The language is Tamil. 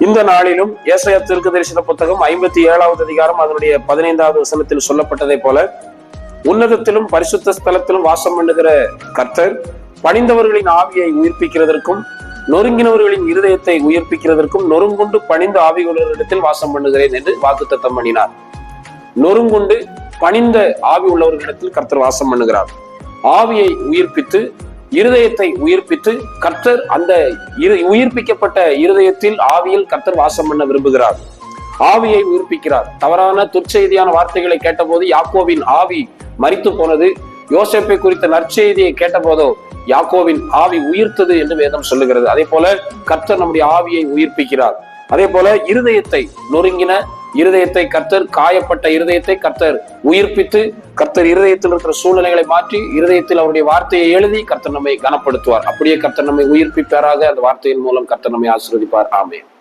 இந்த நாளிலும் ஏசாயா தீர்க்கதரிசன புத்தகம் 57வது அதிகாரம் அதனுடைய 15வது வசனத்தில் சொல்லப்பட்டதை போல உன்னதத்திலும் பரிசுத்த ஸ்தலத்திலும் வாசம் பண்ணுகிற கர்த்தர் பணிந்தவர்களின் ஆவியை உயிர்ப்பிக்கிறதற்கும் நொறுங்கினவர்களின் இருதயத்தை உயிர்ப்பிக்கிறதற்கும் நொறுங்குண்டு பணிந்த ஆவியுள்ளவர்களிடத்தில் வாசம் பண்ணுகிறேன் என்று வாக்குத்தத்தம் பண்ணினார். நொறுங்குண்டு பணிந்த ஆவி உள்ளவர்களிடத்தில் கர்த்தர் வாசம் பண்ணுகிறார். ஆவியை உயிர்ப்பித்து இருதயத்தை உயிர்ப்பித்து கர்த்தர் அந்த உயிர்ப்பிக்கப்பட்ட இருதயத்தில் ஆவியில் கர்த்தர் வாசம் பண்ண விரும்புகிறார். ஆவியை உயிர்ப்பிக்கிறார். தவறான துர்ச்செய்தியான வார்த்தைகளை கேட்டபோது யாக்கோவின் ஆவி மரித்து போனது. யோசேப்பை குறித்த நற்செய்தியை கேட்ட போதோ யாக்கோவின் ஆவி உயிர்த்தது என்று வேதம் சொல்லுகிறது. அதே போல கர்த்தர் நம்முடைய ஆவியை உயிர்ப்பிக்கிறார். அதே போல இருதயத்தை நொறுங்கின இருதயத்தை கர்த்தர், காயப்பட்ட இருதயத்தை கர்த்தர் உயிர்ப்பித்து கர்த்தர் இருதயத்தில் இருக்கிற சூழ்நிலைகளை மாற்றி இருதயத்தில் அவருடைய வார்த்தையை எழுதி கர்த்தர் நம்மை கனப்படுத்துவார். அப்படியே கர்த்தர் நம்மை உயிர்ப்பிப்பாராக. அந்த வார்த்தையின் மூலம் கர்த்தர் நம்மை ஆசீர்வதிப்பார். ஆமென்.